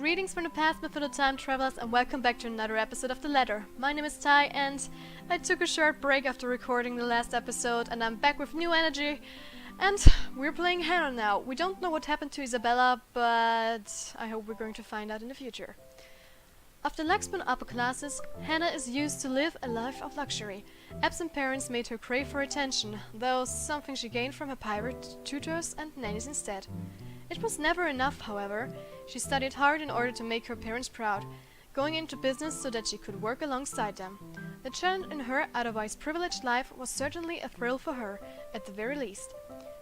Greetings from the past, my fellow time travelers, and welcome back to another episode of The Ladder. My name is Ty, and I took a short break after recording the last episode, and I'm back with new energy. And we're playing Hannah now. We don't know what happened to Isabella, but I hope we're going to find out in the future. After Lexman upper classes, Hannah is used to live a life of luxury. Absent parents made her crave for attention, though something she gained from her pirate tutors and nannies instead. It was never enough, however. She studied hard in order to make her parents proud, going into business so that she could work alongside them. The challenge in her otherwise privileged life was certainly a thrill for her, at the very least.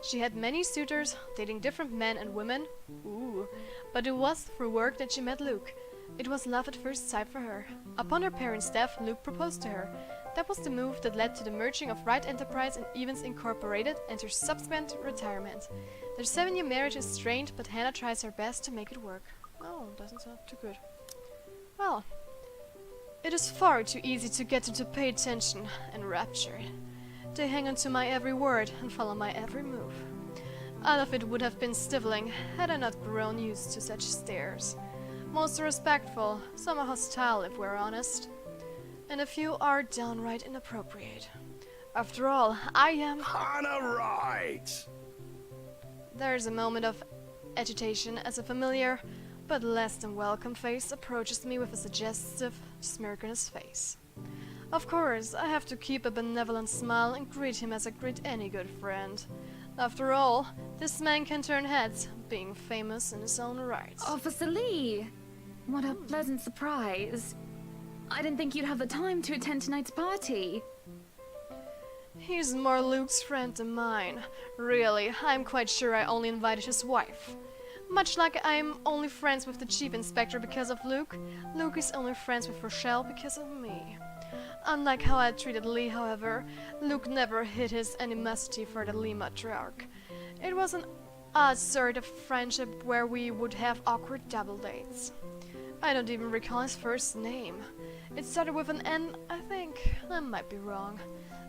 She had many suitors, dating different men and women, but it was through work that she met Luke. It was love at first sight for her. Upon her parents' death, Luke proposed to her. That was the move that led to the merging of Wright Enterprise and Evans Incorporated and her subsequent retirement. Their 7-year marriage is strained, but Hannah tries her best to make it work. Oh, doesn't sound too good. Well, it is far too easy to get them to pay attention and rapture. They hang on to my every word and follow my every move. All of it would have been stifling had I not grown used to such stares. Most are respectful, some are hostile if we're honest, and a few are downright inappropriate. After all, I am... Hannah Wright! There's a moment of agitation as a familiar, but less than welcome face approaches me with a suggestive smirk on his face. Of course, I have to keep a benevolent smile and greet him as I greet any good friend. After all, this man can turn heads, being famous in his own right. Officer Lee! What a pleasant surprise. I didn't think you'd have the time to attend tonight's party. He's more Luke's friend than mine. Really, I'm quite sure I only invited his wife. Much like I'm only friends with the chief inspector because of Luke, Luke is only friends with Rochelle because of me. Unlike how I treated Lee, however, Luke never hid his animosity for the Lee matriarch. It was an odd sort of friendship where we would have awkward double dates. I don't even recall his first name. It started with an N, I think. I might be wrong.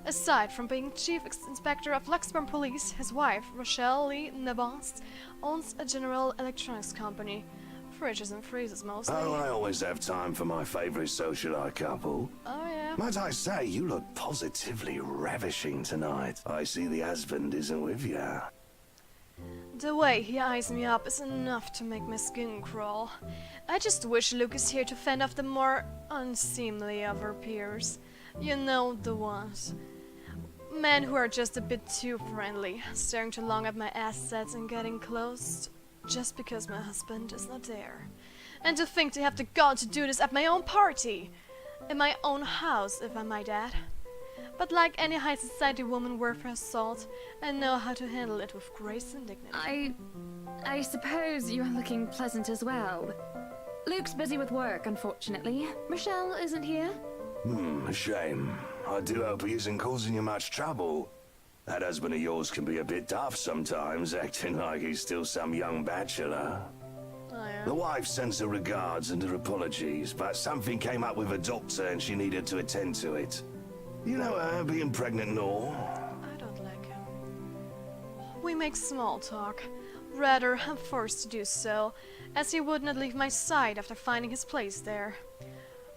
Aside from being Chief Inspector of Luxembourg Police, his wife, Rochelle Lee Nabast, owns a general electronics company. Fridges and freezers mostly. Oh, I always have time for my favorite socialite couple. Oh yeah. Might I say, you look positively ravishing tonight. I see the husband isn't with you. The way he eyes me up is enough to make my skin crawl. I just wish Luke is here to fend off the more unseemly of her peers. You know, the ones. Men who are just a bit too friendly, staring too long at my assets and getting close just because my husband is not there. And to think they have the gall to do this at my own party! In my own house, if I might add. But like any high society woman worth her salt, I know how to handle it with grace and dignity. I suppose you're looking pleasant as well. Luke's busy with work, unfortunately. Rochelle isn't here. A shame. I do hope he isn't causing you much trouble. That husband of yours can be a bit daft sometimes, acting like he's still some young bachelor. Oh, yeah. The wife sends her regards and her apologies, but something came up with her doctor and she needed to attend to it. You know her, being pregnant and all. I don't like him. We make small talk. Rather, I'm forced to do so, as he would not leave my side after finding his place there.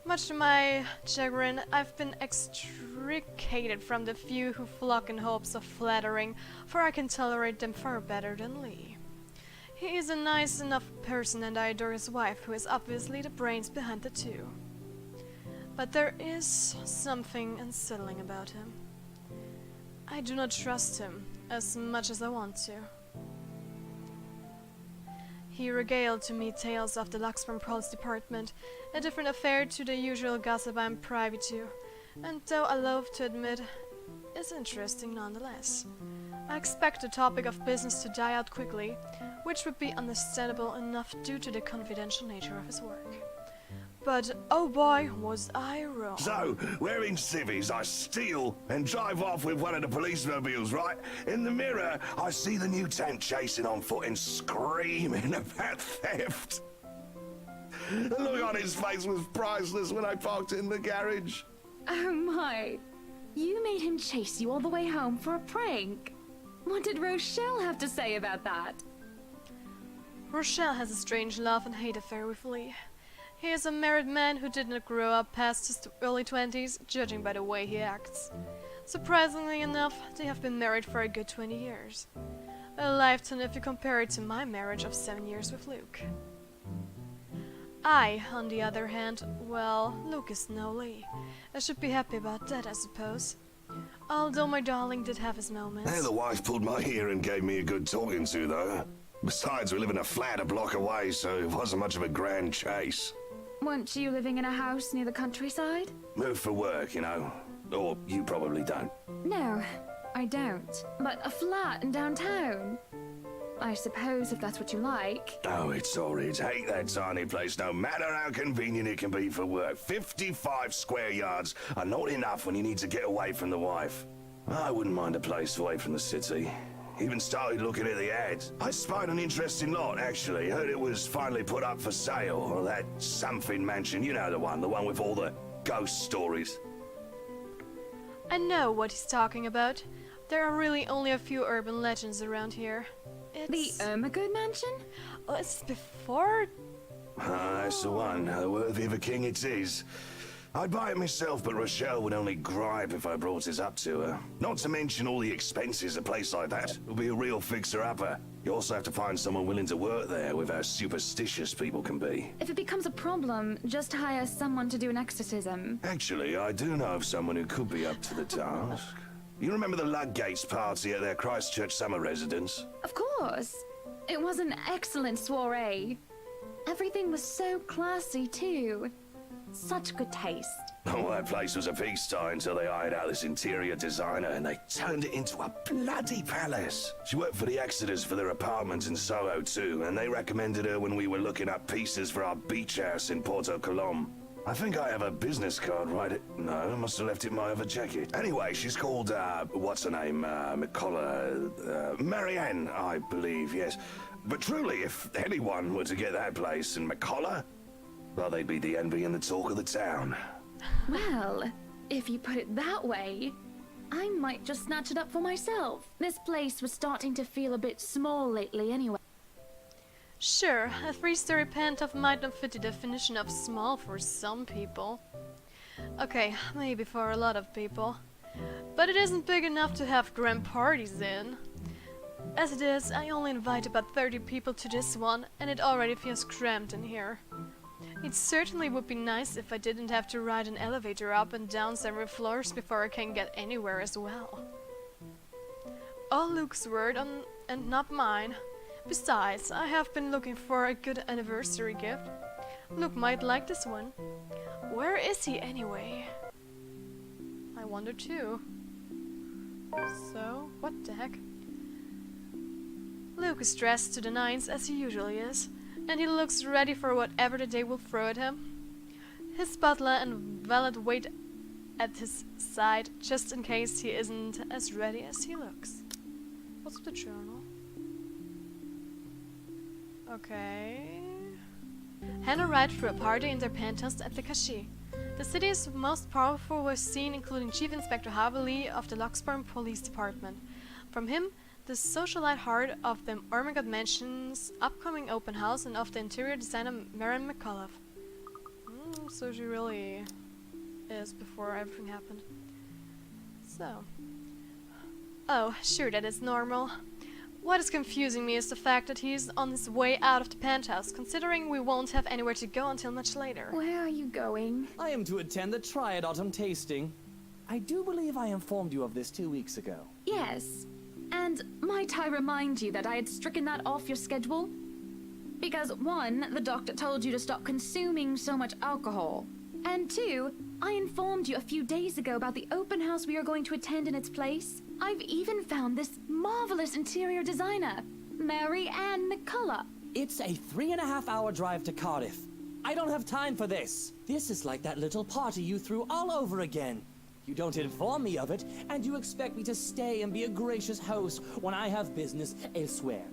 Much to my chagrin, I've been extricated from the few who flock in hopes of flattering, for I can tolerate them far better than Lee. He is a nice enough person and I adore his wife, who is obviously the brains behind the two. But there is something unsettling about him. I do not trust him as much as I want to. He regaled to me tales of the Luxembourg Police Department, a different affair to the usual gossip I'm privy to, and though I loathe to admit, it's interesting nonetheless. I expect the topic of business to die out quickly, which would be understandable enough due to the confidential nature of his work. But, oh boy, was I wrong. So, wearing civvies, I steal and drive off with one of the police mobiles, right? In the mirror, I see the mutant chasing on foot and screaming about theft. The look on his face was priceless when I parked in the garage. Oh my. You made him chase you all the way home for a prank. What did Rochelle have to say about that? Rochelle has a strange love and hate affair with Lee. He is a married man who did not grow up past his early 20s, judging by the way he acts. Surprisingly enough, they have been married for a good 20 years. A lifetime if you compare it to my marriage of 7 years with Luke. I, on the other hand, well, Luke is no Lee. I should be happy about that, I suppose. Although my darling did have his moments. Hey, the wife pulled my ear and gave me a good talking to, though. Besides, we live in a flat a block away, so it wasn't much of a grand chase. Weren't you living in a house near the countryside? Moved for work, you know. Or you probably don't. No, I don't. But a flat in downtown. I suppose if that's what you like. Oh, it's horrid. Hate that tiny place, no matter how convenient it can be for work. 55 square yards are not enough when you need to get away from the wife. I wouldn't mind a place away from the city. Even started looking at the ads. I spied an interesting lot, actually. Heard it was finally put up for sale. Or that something mansion, you know the one with all the ghost stories. I know what he's talking about. There are really only a few urban legends around here. It's... The Ermagood mansion? Oh, it's before... Ah, that's the one. Worthy of a king it is. I'd buy it myself, but Rochelle would only gripe if I brought it up to her. Not to mention all the expenses a place like that would be a real fixer-upper. You also have to find someone willing to work there with how superstitious people can be. If it becomes a problem, just hire someone to do an exorcism. Actually, I do know of someone who could be up to the task. You remember the Ludgates party at their Christchurch summer residence? Of course. It was an excellent soiree. Everything was so classy, too. Such good taste. Oh, that place was a pigsty until they hired out this interior designer and they turned it into a bloody palace. She worked for the Exeters for their apartment in Soho too, and they recommended her when we were looking up pieces for our beach house in Porto Colom. I think I have a business card no, I must have left it in my other jacket. Anyway, she's called, what's her name, Marianne, I believe, yes. But truly, if anyone were to get that place in McCullough, well, they'd be the envy and the talk of the town. Well, if you put it that way, I might just snatch it up for myself. This place was starting to feel a bit small lately anyway. Sure, a 3-story penthouse might not fit the definition of small for some people. Okay, maybe for a lot of people. But it isn't big enough to have grand parties in. As it is, I only invite about 30 people to this one, and it already feels cramped in here. It certainly would be nice if I didn't have to ride an elevator up and down several floors before I can get anywhere as well. All Luke's word and not mine. Besides, I have been looking for a good anniversary gift. Luke might like this one. Where is he anyway? I wonder too. So, what the heck? Luke is dressed to the nines as he usually is, and he looks ready for whatever the day will throw at him. His butler and valet wait at his side just in case he isn't as ready as he looks. What's the journal? Okay. Hannah arrived for a party in their penthouse at the Kashi. The city's most powerful was seen, including Chief Inspector Harvey Lee of the Loxbourne Police Department. From him, the socialite heart of the Ermengarde Mansion's upcoming open house and of the interior designer Marianne McCullough. So she really is before everything happened. So. Oh, sure, that is normal. What is confusing me is the fact that he's on his way out of the penthouse, considering we won't have anywhere to go until much later. Where are you going? I am to attend the Triad Autumn Tasting. I do believe I informed you of this 2 weeks ago. Yes. And might I remind you that I had stricken that off your schedule? Because 1, the doctor told you to stop consuming so much alcohol. And 2, I informed you a few days ago about the open house we are going to attend in its place. I've even found this marvelous interior designer, Marianne McCullough. It's a 3.5-hour drive to Cardiff. I don't have time for this. This is like that little party you threw all over again. You don't inform me of it, and you expect me to stay and be a gracious host when I have business elsewhere.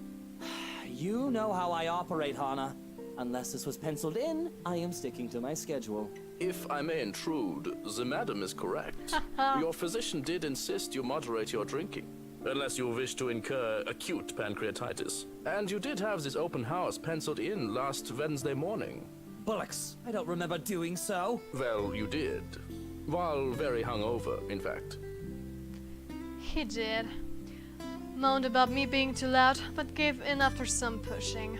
You know how I operate, Hannah. Unless this was penciled in, I am sticking to my schedule. If I may intrude, the madam is correct. Your physician did insist you moderate your drinking. unless you wish to incur acute pancreatitis. And you did have this open house penciled in last Wednesday morning. Bollocks, I don't remember doing so. Well, you did. While very hungover, in fact. He did. Moaned about me being too loud, but gave in after some pushing.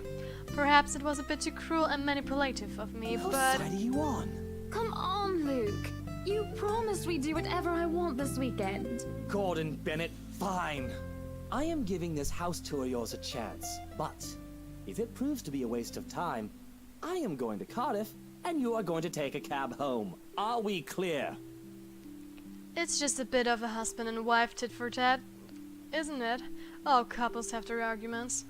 Perhaps it was a bit too cruel and manipulative of me, Whose but... side are you on? Come on, Luke. You promised we'd do whatever I want this weekend. Gordon Bennett, fine. I am giving this house tour of yours a chance, but if it proves to be a waste of time, I am going to Cardiff, and you are going to take a cab home. Are we clear? It's just a bit of a husband and wife tit for tat, isn't it? All couples have their arguments.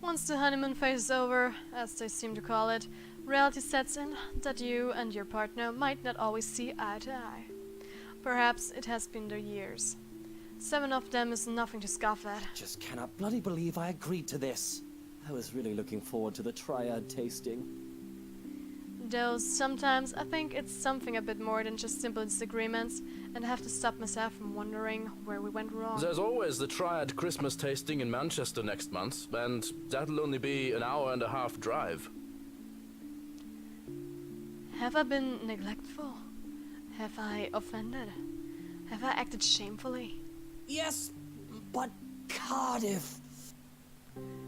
Once the honeymoon phase is over, as they seem to call it, reality sets in that you and your partner might not always see eye to eye. Perhaps it has been their years. 7 of them is nothing to scoff at. Just cannot bloody believe I agreed to this. I was really looking forward to the triad tasting. Though sometimes I think it's something a bit more than just simple disagreements, and I have to stop myself from wondering where we went wrong. There's always the Triad Christmas tasting in Manchester next month, and that'll only be an hour-and-a-half drive. Have I been neglectful? Have I offended? Have I acted shamefully? Yes, but Cardiff.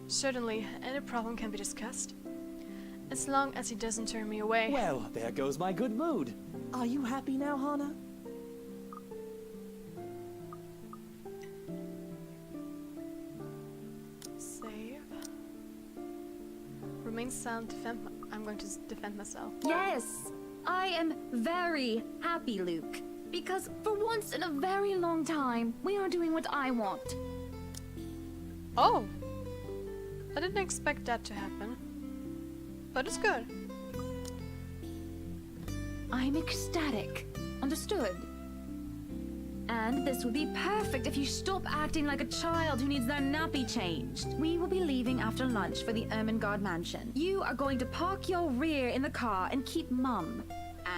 Certainly, any problem can be discussed. As long as he doesn't turn me away. Well, there goes my good mood. Are you happy now, Hannah? Save. Remain silent, I'm going to defend myself. Yes, I am very happy, Luke. Because for once in a very long time, we are doing what I want. Oh! I didn't expect that to happen. But it's good. I'm ecstatic. Understood? And this would be perfect if you stop acting like a child who needs their nappy changed. We will be leaving after lunch for the Ermengarde mansion. You are going to park your rear in the car and keep mum.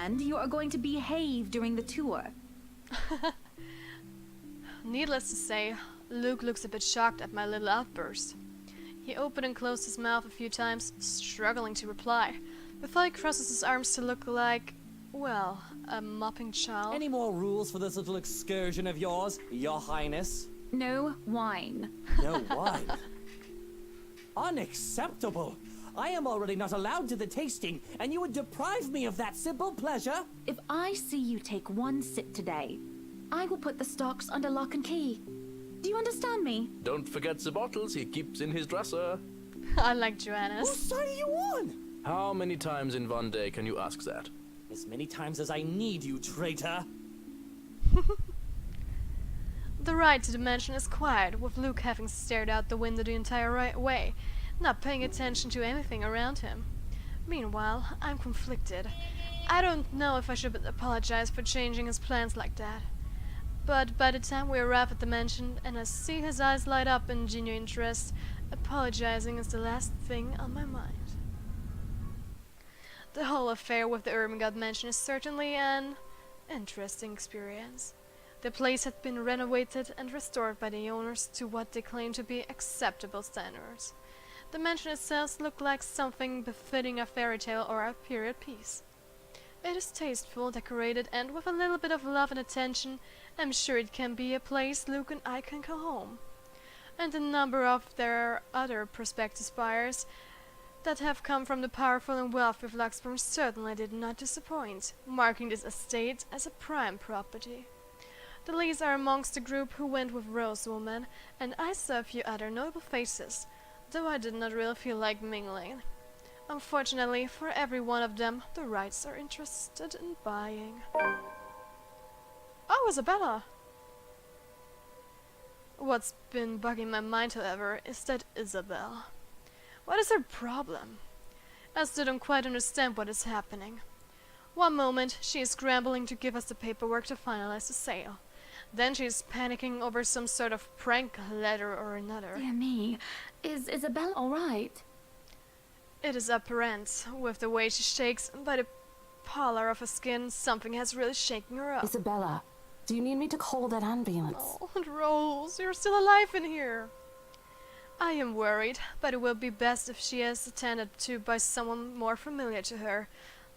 And you are going to behave during the tour. Needless to say, Luke looks a bit shocked at my little outburst. He opened and closed his mouth a few times, struggling to reply, before he crosses his arms to look like, well, a mopping child. Any more rules for this little excursion of yours, Your Highness? No wine. No wine. Unacceptable. I am already not allowed to the tasting, and you would deprive me of that simple pleasure. If I see you take one sip today, I will put the stocks under lock and key. Do you understand me? Don't forget the bottles he keeps in his dresser. I like Joanna's. Whose side are you on? How many times in one day can you ask that? As many times as I need you, traitor. The ride to the mansion is quiet, with Luke having stared out the window the entire way, not paying attention to anything around him. Meanwhile, I'm conflicted. I don't know if I should apologize for changing his plans like that. But by the time we arrive at the mansion and I see his eyes light up in genuine interest, apologizing is the last thing on my mind. The whole affair with the Ermengarde mansion is certainly an interesting experience. The place had been renovated and restored by the owners to what they claim to be acceptable standards. The mansion itself looked like something befitting a fairy tale or a period piece. It is tasteful, decorated, and with a little bit of love and attention, I'm sure it can be a place Luke and I can call home. And a number of their other prospective buyers that have come from the powerful and wealthy of Luxburn certainly did not disappoint, marking this estate as a prime property. The Lees are amongst the group who went with Rosewoman, and I saw a few other notable faces, though I did not really feel like mingling. Unfortunately, for every one of them, the Wrights are interested in buying. Oh, Isabella! What's been bugging my mind, however, is that Isabel. What is her problem? I still don't quite understand what is happening. One moment, she is scrambling to give us the paperwork to finalize the sale. Then she is panicking over some sort of prank letter or another. Dear me, is Isabel alright? It is apparent, with the way she shakes, by the pallor of her skin, something has really shaken her up. Isabella, Do you need me to call that ambulance? Oh, and Rose, you're still alive in here. I am worried, but it will be best if she is attended to by someone more familiar to her,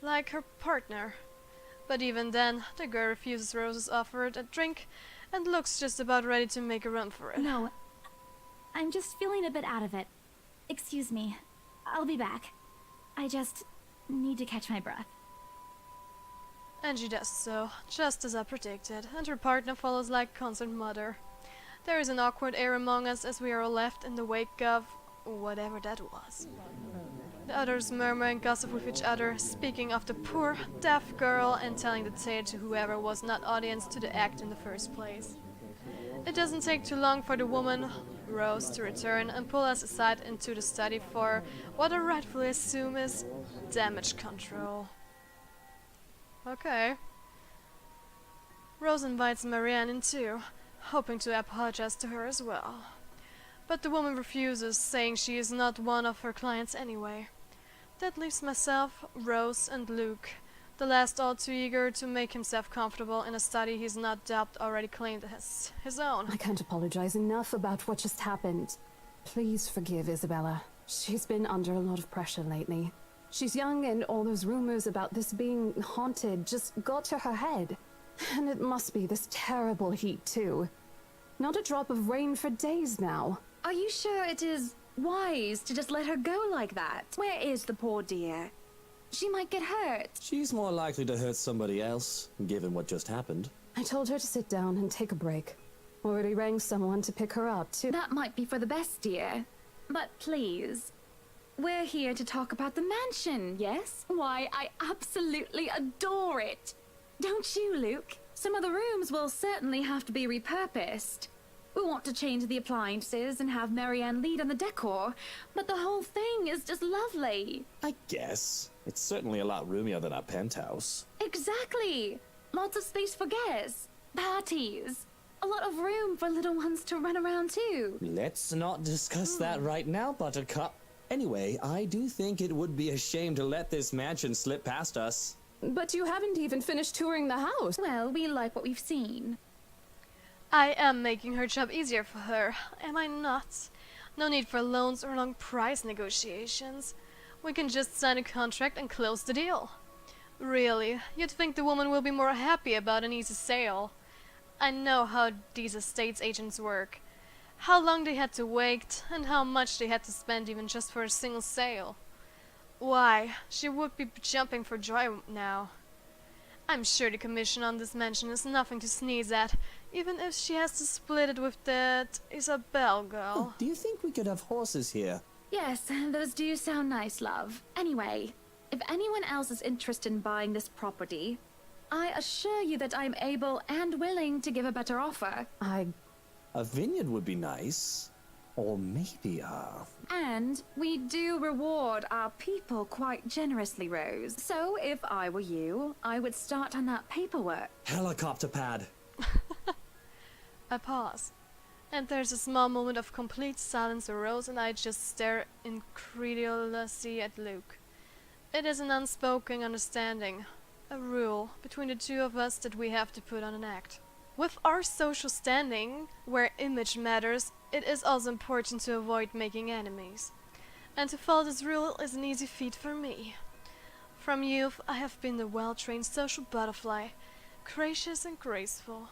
like her partner. But even then, the girl refuses Rose's offer a drink and looks just about ready to make a run for it. No, I'm just feeling a bit out of it. Excuse me. I'll be back. I just need to catch my breath. And she does so, just as I predicted, and her partner follows like a constant mother. There is an awkward air among us as we are all left in the wake of whatever that was. The others murmur and gossip with each other, speaking of the poor, deaf girl and telling the tale to whoever was not audience to the act in the first place. It doesn't take too long for the woman, Rose, to return and pull us aside into the study for what I rightfully assume is damage control. Okay. Rose invites Marianne in too, hoping to apologize to her as well. But the woman refuses, saying she is not one of her clients anyway. That leaves myself, Rose, and Luke, the last all too eager to make himself comfortable in a study he's not doubt already claimed as his own. I can't apologize enough about what just happened. Please forgive Isabella. She's been under a lot of pressure lately. She's young and all those rumors about this being haunted just got to her head. And it must be this terrible heat too. Not a drop of rain for days now. Are you sure it is wise to just let her go like that? Where is the poor dear? She might get hurt. She's more likely to hurt somebody else, given what just happened. I told her to sit down and take a break. Already rang someone to pick her up, too. That might be for the best, dear. But please, we're here to talk about the mansion, yes? Why, I absolutely adore it. Don't you, Luke? Some of the rooms will certainly have to be repurposed. We want to change the appliances and have Marianne lead on the decor, but the whole thing is just lovely. I guess. It's certainly a lot roomier than our penthouse. Exactly. Lots of space for guests, parties, a lot of room for little ones to run around too. Let's not discuss that right now, Buttercup. Anyway, I do think it would be a shame to let this mansion slip past us. But you haven't even finished touring the house. Well, we like what we've seen. I am making her job easier for her, am I not? No need for loans or long price negotiations. We can just sign a contract and close the deal. Really, you'd think the woman will be more happy about an easy sale. I know how these estates agents work. How long they had to wait, and how much they had to spend even just for a single sale. Why, she would be jumping for joy now. I'm sure the commission on this mansion is nothing to sneeze at, even if she has to split it with that Isabel girl. Do you think we could have horses here? Yes, those do sound nice, love. Anyway, if anyone else is interested in buying this property, I assure you that I'm able and willing to give a better offer. A vineyard would be nice. Or maybe And we do reward our people quite generously, Rose. So if I were you, I would start on that paperwork. helicopter pad. I pause, and there's a small moment of complete silence where Rose and I just stare incredulously at Luke. It is an unspoken understanding, a rule between the two of us that we have to put on an act. With our social standing, where image matters, it is also important to avoid making enemies. And to follow this rule is an easy feat for me. From youth, I have been the well-trained social butterfly, gracious and graceful.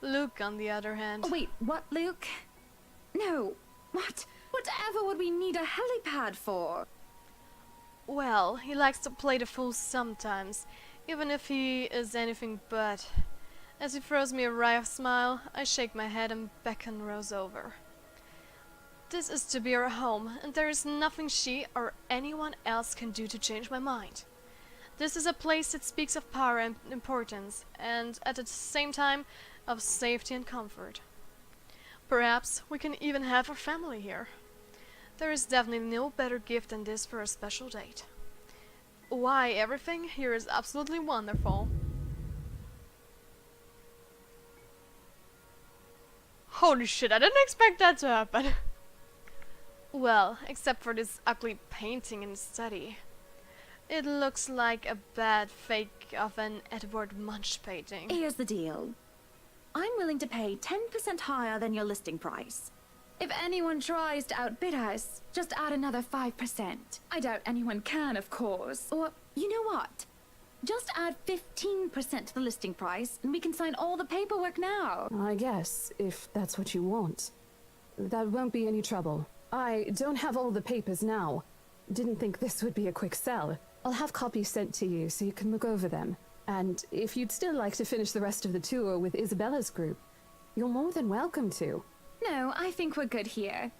Luke, on the other hand... Wait, what, Luke? No, what? Whatever would we need a helipad for? Well, he likes to play the fool sometimes, even if he is anything but. As he throws me a wry smile, I shake my head and beckon Rose over. This is to be our home, and there is nothing she or anyone else can do to change my mind. This is a place that speaks of power and importance, and at the same time, of safety and comfort. Perhaps we can even have our family here. There is definitely no better gift than this for a special date. Why, everything here is absolutely wonderful. Holy shit, I didn't expect that to happen. Well, except for this ugly painting in the study. It looks like a bad fake of an Edward Munch painting. Here's the deal. I'm willing to pay 10% higher than your listing price. If anyone tries to outbid us, just add another 5%. I doubt anyone can, of course. Or, you know what? Just add 15% to the listing price, and we can sign all the paperwork now. I guess, if that's what you want. That won't be any trouble. I don't have all the papers now. Didn't think this would be a quick sell. I'll have copies sent to you so you can look over them. And if you'd still like to finish the rest of the tour with Isabella's group, you're more than welcome to. No, I think we're good here.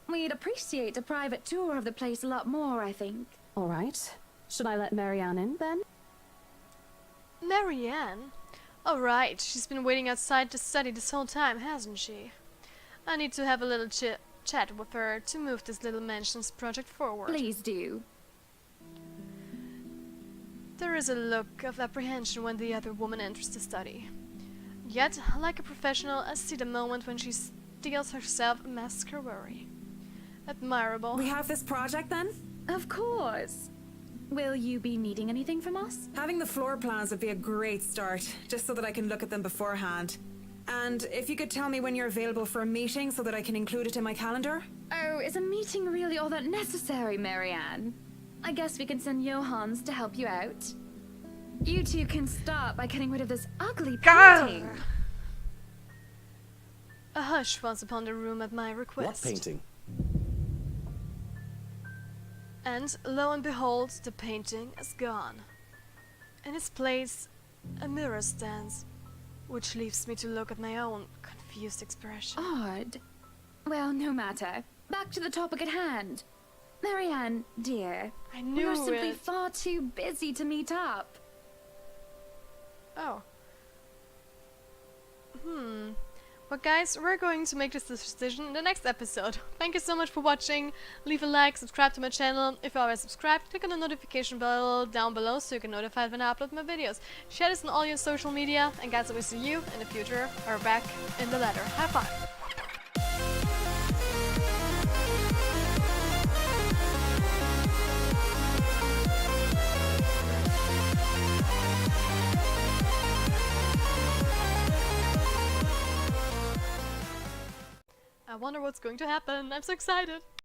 We'd appreciate a private tour of the place a lot more, I think. All right. Should I let Marianne in, then? Marianne? Oh right, she's been waiting outside to study this whole time, hasn't she? I need to have a little chat with her to move this little mansion's project forward. Please do. There is a look of apprehension when the other woman enters the study. Yet, like a professional, I see the moment when she steals herself a masquerade. Admirable. We have this project then? Of course. Will you be needing anything from us? Having the floor plans would be a great start, just so that I can look at them beforehand. And if you could tell me when you're available for a meeting so that I can include it in my calendar? Oh, is a meeting really all that necessary, Marianne? I guess we can send Johans to help you out. You two can start by getting rid of this ugly painting. A hush falls upon the room at my What request. painting? And lo and behold, the painting is gone. In its place, a mirror stands, which leaves me to look at my own confused expression. Odd. Well, no matter. Back to the topic at hand. Marianne, dear, I we knew are simply it. far too busy to meet up. Oh. Well guys, we're going to make this decision in the next episode. Thank you so much for watching. Leave a like, subscribe to my channel. If you already subscribed, click on the notification bell down below so you get notified when I upload my videos. Share this on all your social media, and guys, I will see you in the future or back in the ladder. Have fun! I wonder what's going to happen. I'm so excited.